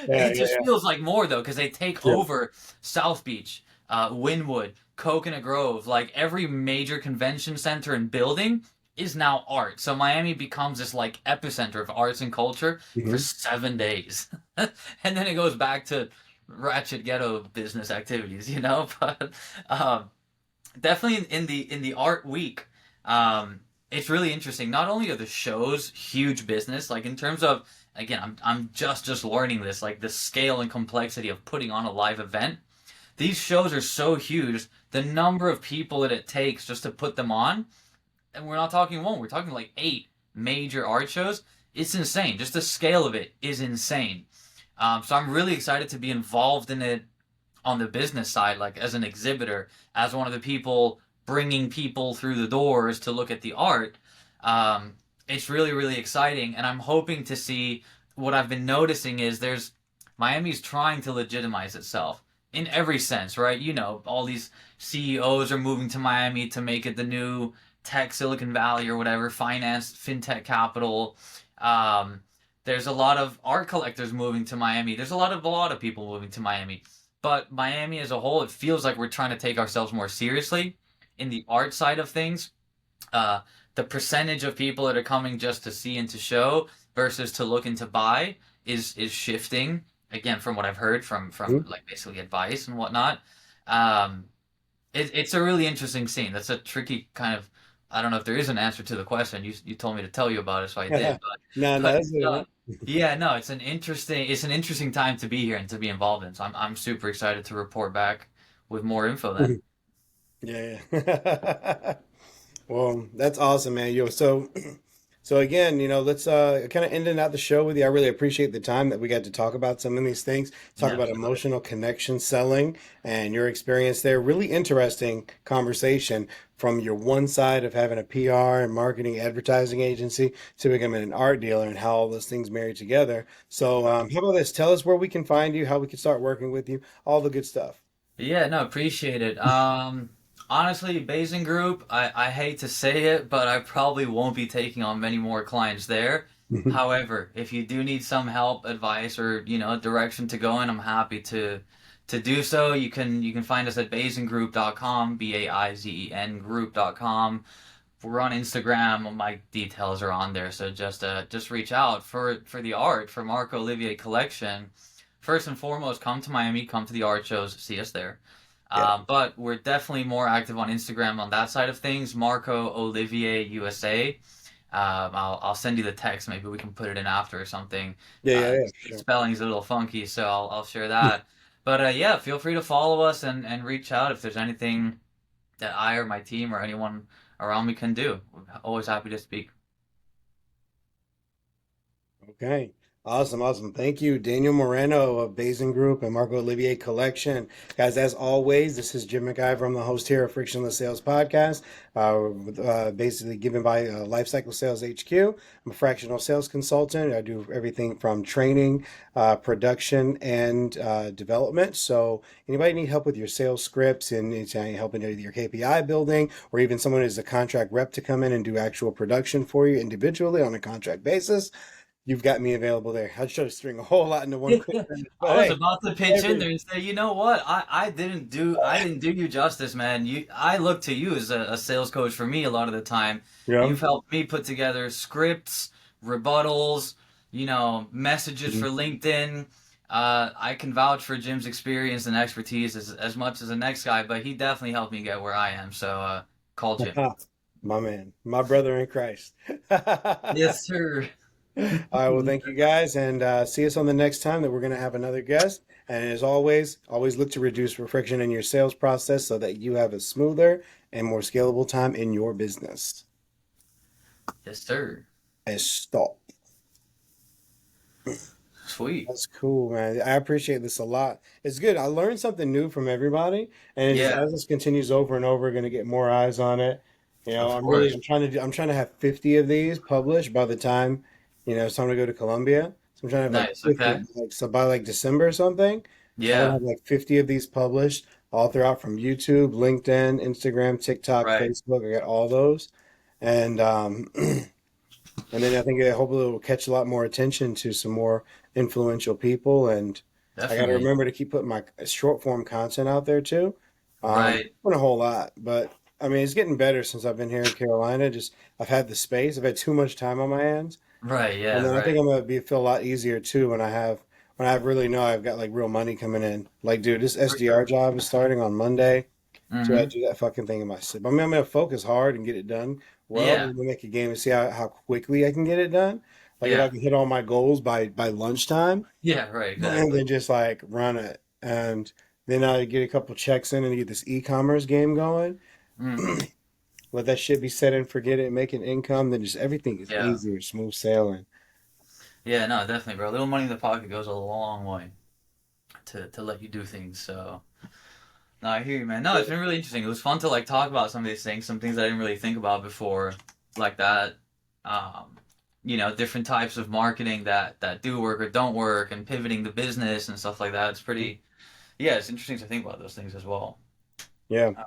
Speaker 1: Yeah,
Speaker 2: It
Speaker 1: yeah,
Speaker 2: just
Speaker 1: yeah.
Speaker 2: feels like more though, because they take
Speaker 1: Yeah.
Speaker 2: over South Beach, Wynwood, Coconut Grove. Like every major convention center and building is now art. So Miami becomes this like epicenter of arts and culture for
Speaker 1: Hmm.
Speaker 2: 7 days, and then it goes back to ratchet ghetto business activities. But definitely in the art week, um it's really interesting. Not only are the shows huge business, like in terms of, again, I'm just learning this, like the scale and complexity of putting on a live event. These shows are so huge, the number of people that it takes just to put them on, and we're not talking one, we're talking like 8 major art shows. It's insane. Just the scale of it is insane. So I'm really excited to be involved in it on the business side, like as an exhibitor, as one of the people bringing people through the doors to look at the art. Um, it's really, really exciting, and I'm hoping to see, what I've been noticing is Miami's trying to legitimize itself in every sense, right? All these CEOs are moving to Miami to make it the new tech Silicon Valley or whatever, finance, fintech capital. Um, there's a lot of art collectors moving to Miami. There's a lot of people moving to Miami. But Miami as a whole, it feels like we're trying to take ourselves more seriously in the art side of things. uh, the percentage of people that are coming just to see and to show versus to look and to buy is shifting again from what I've heard from
Speaker 1: Mhm.
Speaker 2: like basically advice and whatnot. Um, it's a really interesting scene. That's a tricky kind of. I don't know if there is an answer to the question. You told me to tell you about it, so I did.
Speaker 1: No, no,
Speaker 2: But
Speaker 1: that's it, man.
Speaker 2: yeah, no, it's an interesting time to be here and to be involved in. So I'm super excited to report back with more info then.
Speaker 1: Yeah, yeah. Well, that's awesome, man. So again, let's kind of ending out the show with you. I really appreciate the time that we got to talk about some of these things, talk
Speaker 2: Yeah,
Speaker 1: about
Speaker 2: absolutely.
Speaker 1: emotional connection selling and your experience there. Really interesting conversation from your one side of having a PR and marketing advertising agency to becoming an art dealer and how all those things marry together. So, how about this? Tell us where we can find you, how we can start working with you, all the good stuff.
Speaker 2: Yeah, no, appreciate it. Honestly, Basing Group, I hate to say it, but I probably won't be taking on many more clients there. However, if you do need some help, advice, or direction to go in, I'm happy to do so. You can find us at baisengroup.com, BAIZEN group.com. We're on Instagram. My details are on there, so just reach out for the art for Marco Olivier collection. First and foremost, come to Miami, come to the art shows, see us there.
Speaker 1: Yeah.
Speaker 2: But we're definitely more active on Instagram on that side of things. Marco Olivier USA. I'll send you the text. Maybe we can put it in after or something.
Speaker 1: Yeah, yeah, yeah,
Speaker 2: The
Speaker 1: sure.
Speaker 2: spelling's a little funky, so I'll share that. But yeah, feel free to follow us and reach out if there's anything that I or my team or anyone around me can do. We're always happy to speak.
Speaker 1: Okay. Awesome, awesome. Thank you, Daniel Moreno of Bazin Group and Marco Olivier Collection. Guys, as always, this is Jim McIver. I'm the host here of Frictionless Sales Podcast, basically given by Lifecycle Sales HQ. I'm a fractional sales consultant. I do everything from training, production, and development. So anybody need help with your sales scripts and it's helping with your KPI building, or even someone who's a contract rep to come in and do actual production for you individually on a contract basis, you've got me available there. I try to string a whole lot into one quick sentence, but
Speaker 2: I was
Speaker 1: hey,
Speaker 2: about to pitch in
Speaker 1: every
Speaker 2: there and say, you know what? I didn't do you justice, man. I look to you as a sales coach for me a lot of the time.
Speaker 1: yeah.
Speaker 2: You've helped me put together scripts, rebuttals, messages
Speaker 1: Mhm.
Speaker 2: for LinkedIn. I can vouch for Jim's experience and expertise as much as the next guy, but he definitely helped me get where I am. So call Jim.
Speaker 1: My man, my brother in Christ.
Speaker 2: Yes, sir.
Speaker 1: All right, well, thank you guys, and see us on the next time that we're going to have another guest. And as always, always look to reduce friction in your sales process so that you have a smoother and more scalable time in your business.
Speaker 2: Yes, sir.
Speaker 1: Stop.
Speaker 2: Sweet.
Speaker 1: That's cool, man. I appreciate this a lot. It's good. I learned something new from everybody, and it just
Speaker 2: Yeah,
Speaker 1: as this continues over and over, going to get more eyes on it.
Speaker 2: of
Speaker 1: I'm
Speaker 2: course.
Speaker 1: trying to I'm trying to have 50 of these published by the time, it's time to go to Colombia. So I'm trying to have like
Speaker 2: Nice.
Speaker 1: 50,
Speaker 2: Okay.
Speaker 1: like so by like December or something. I want to
Speaker 2: Yeah.
Speaker 1: have like 50 of these published all throughout from YouTube, LinkedIn, Instagram, TikTok,
Speaker 2: Right.
Speaker 1: Facebook. I got all those, and and then I think hopefully it will catch a lot more attention to some more influential people. And I got to
Speaker 2: Definitely.
Speaker 1: remember to keep putting my short form content out there too.
Speaker 2: Right.
Speaker 1: Not a whole lot, but I mean, it's getting better since I've been here in Carolina. Just I've had the space. I've had too much time on my hands,
Speaker 2: Right.
Speaker 1: and
Speaker 2: Yeah.
Speaker 1: then I think
Speaker 2: Right.
Speaker 1: I'm gonna feel a lot easier too when I really know I've got like real money coming in. Like, dude, this
Speaker 2: For
Speaker 1: SDR
Speaker 2: sure.
Speaker 1: job is starting on Monday. So I
Speaker 2: Mm-hmm.
Speaker 1: do that fucking thing in my sleep. I mean, I'm gonna focus hard and get it done well.
Speaker 2: Yeah.
Speaker 1: We're gonna make a game and see how quickly I can get it done. Like if I
Speaker 2: Yeah.
Speaker 1: can hit all my goals by lunchtime,
Speaker 2: Yeah. Right.
Speaker 1: and
Speaker 2: Exactly.
Speaker 1: then just like run it, and then I get a couple checks in and get this e-commerce game going.
Speaker 2: Mm.
Speaker 1: Let that shit be set and forget it, making income. Then just everything is
Speaker 2: Yeah.
Speaker 1: easier, smooth sailing.
Speaker 2: Yeah. No. Definitely, bro. A little money in the pocket goes a long way to let you do things. So. No, I hear you, man. No, it's been really interesting. It was fun to like talk about some of these things, some things I didn't really think about before, like that. Um, different types of marketing that do work or don't work, and pivoting the business and stuff like that. It's pretty. Yeah, it's interesting to think about those things as well.
Speaker 1: Yeah.
Speaker 2: Um,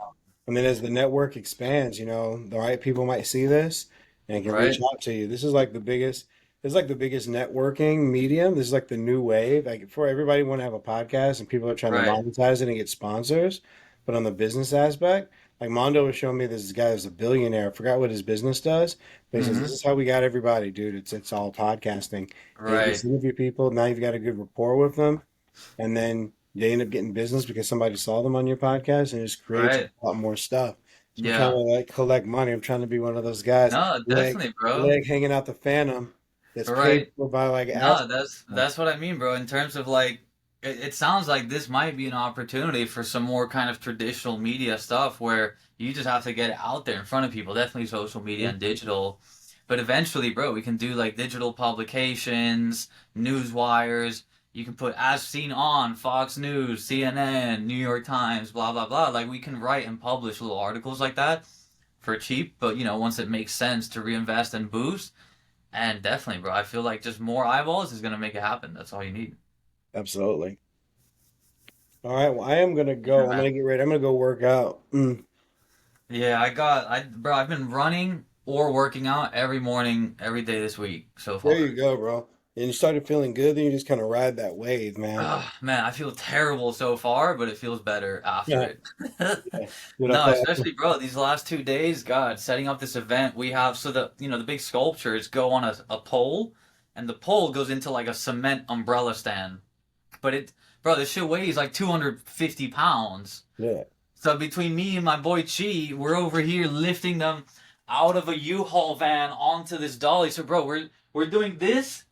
Speaker 1: And then as the network expands, the right people might see this and can reach
Speaker 2: right.
Speaker 1: out to you. This is like the biggest. it's like the biggest networking medium. This is like the new wave. Like for everybody want to have a podcast and people are trying to
Speaker 2: Right.
Speaker 1: monetize it and get sponsors. But on the business aspect, like Mondo was showing me this guy is a billionaire. I forgot what his business does, but he says, this
Speaker 2: Mm-hmm.
Speaker 1: is how we got everybody, dude. It's all podcasting. And you
Speaker 2: Right.
Speaker 1: just interview people. Now you've got a good rapport with them. And then they end up getting business because somebody saw them on your podcast and it just creates
Speaker 2: Right.
Speaker 1: a lot more stuff. So I'm trying to
Speaker 2: Yeah.
Speaker 1: like collect money. I'm trying to be one of those guys,
Speaker 2: No,
Speaker 1: leg
Speaker 2: definitely, bro.
Speaker 1: leg hanging out the phantom that's paid
Speaker 2: Right.
Speaker 1: for by like ads.
Speaker 2: No, that's what I mean, bro. In terms of like, it sounds like this might be an opportunity for some more kind of traditional media stuff where you just have to get it out there in front of people. Definitely social media and digital. But eventually, bro, we can do like digital publications, news wires. You can put as seen on Fox News, CNN, New York Times, blah blah blah. Like we can write and publish little articles like that for cheap, but once it makes sense to reinvest and boost, and definitely, bro, I feel like just more eyeballs is gonna make it happen. That's all you need.
Speaker 1: Absolutely. All right. Well, I am gonna
Speaker 2: Yeah,
Speaker 1: go. I'm
Speaker 2: man.
Speaker 1: gonna get ready. I'm gonna go work out.
Speaker 2: Yeah, bro, I've been running or working out every morning, every day this week so
Speaker 1: There
Speaker 2: far.
Speaker 1: you go, bro. And you started feeling good, then you just kind of ride that wave, man.
Speaker 2: Ugh, man, I feel terrible so far, but it feels better after
Speaker 1: Yeah.
Speaker 2: it.
Speaker 1: Yeah. Dude,
Speaker 2: No, especially, bro, these last 2 days, God, setting up this event we have so the big sculptures go on a pole, and the pole goes into like a cement umbrella stand. But bro, this shit weighs like 250 pounds.
Speaker 1: yeah.
Speaker 2: So between me and my boy Chi, we're over here lifting them out of a U-Haul van onto this dolly. So bro, we're doing this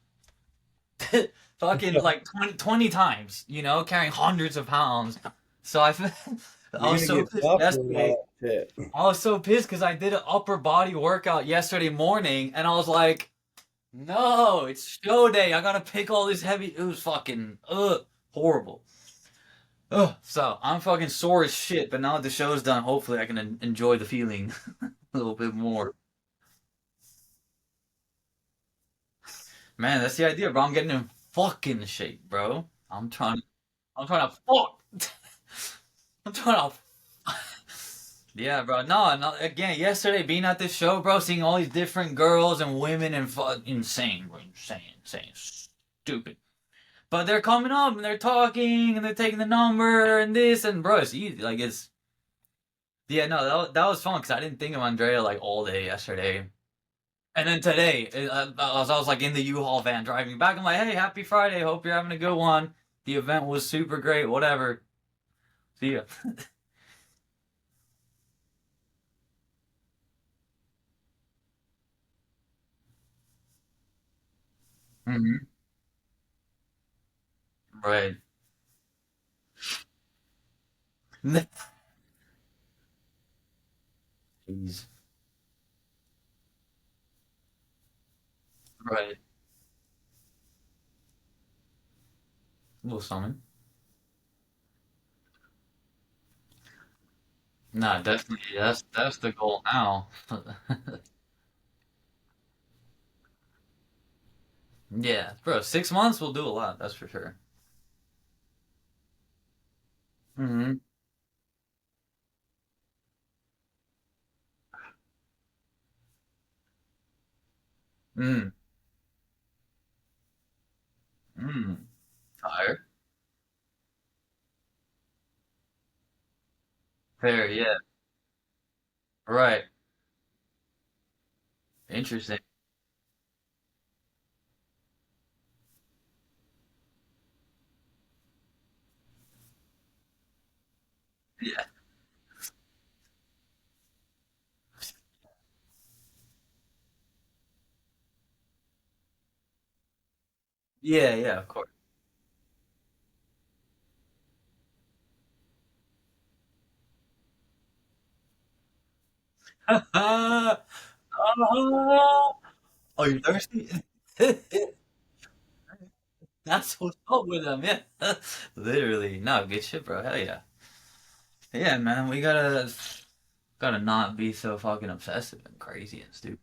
Speaker 2: fucking like 20 times, carrying hundreds of pounds. So I
Speaker 1: You're
Speaker 2: was
Speaker 1: gonna
Speaker 2: so
Speaker 1: get
Speaker 2: pissed
Speaker 1: tough doing
Speaker 2: yesterday.
Speaker 1: all that shit.
Speaker 2: I was so pissed because I did an upper body workout yesterday morning, and I was like, no, it's show day. I gotta pick all this heavy. It was fucking horrible. Ugh, so I'm fucking sore as shit, but now that the show's done, hopefully I can enjoy the feeling a little bit more. Man, that's the idea, bro. I'm getting in fucking shape, bro. I'm trying to fuck. I'm trying to. Yeah, bro. No, no. Again, yesterday being at this show, bro, seeing all these different girls and women and insane, bro, insane, stupid. But they're coming up and they're talking and they're taking the number and this and bro, it's easy. Like it's yeah, no, that was fun because I didn't think of Andrea like all day yesterday. And then today, I was like in the U-Haul van driving back. I'm like, hey, happy Friday. Hope you're having a good one. The event was super great. Whatever. See ya. Hmm. Right. Jeez. Right. Little something. Nah, definitely. That's the goal now. Yeah, bro. 6 months will do a lot. That's for sure. Hmm. Mm. Mm. Fire. Fair. Yeah. Right. Interesting. Yeah. Yeah. Yeah. Of course. Are you thirsty? That's what's up with them, yeah. Literally. No, good shit, bro. Hell yeah. Yeah, man, we gotta not be so fucking obsessive and crazy and stupid.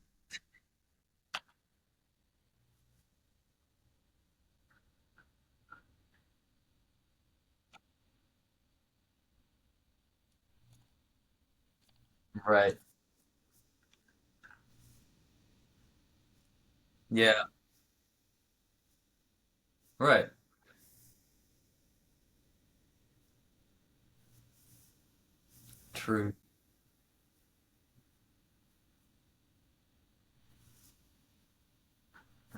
Speaker 2: Right. Yeah. Right. True.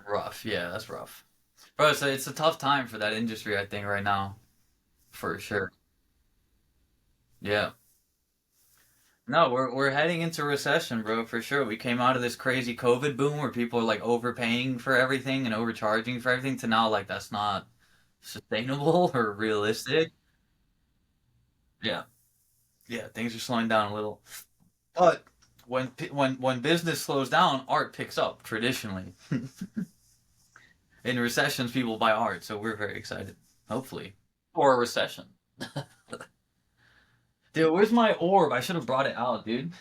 Speaker 2: Rough. Yeah, that's rough. Bro, so it's a tough time for that industry, I think, right now. For sure. Yeah. No, we're heading into recession, bro, for sure. We came out of this crazy COVID boom where people are like overpaying for everything and overcharging for everything to now like that's not sustainable or realistic. Yeah. Yeah, things are slowing down a little. But when business slows down, art picks up traditionally. In recessions, people buy art, so we're very excited. Hopefully. Or a recession. Dude, where's my orb? I should have brought it out, dude.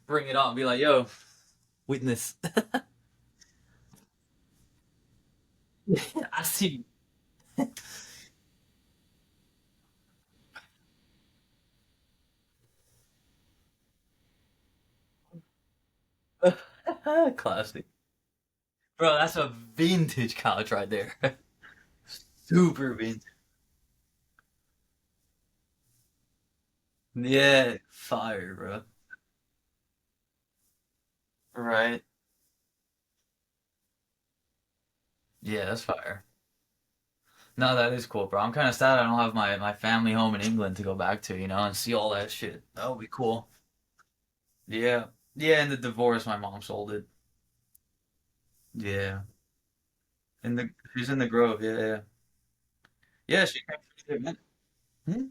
Speaker 2: Bring it on. Be like, yo, witness. I see. Classic. Bro, that's a vintage couch right there. Super vintage. Yeah, fire, bro. Right. Yeah, that's fire. No, that is cool, bro. I'm kind of sad I don't have my family home in England to go back to, and see all that shit. That would be cool. Yeah. Yeah, in the divorce, my mom sold it. Yeah. She's in the Grove. Yeah, yeah. Yeah, she came to visit, man. Hmm?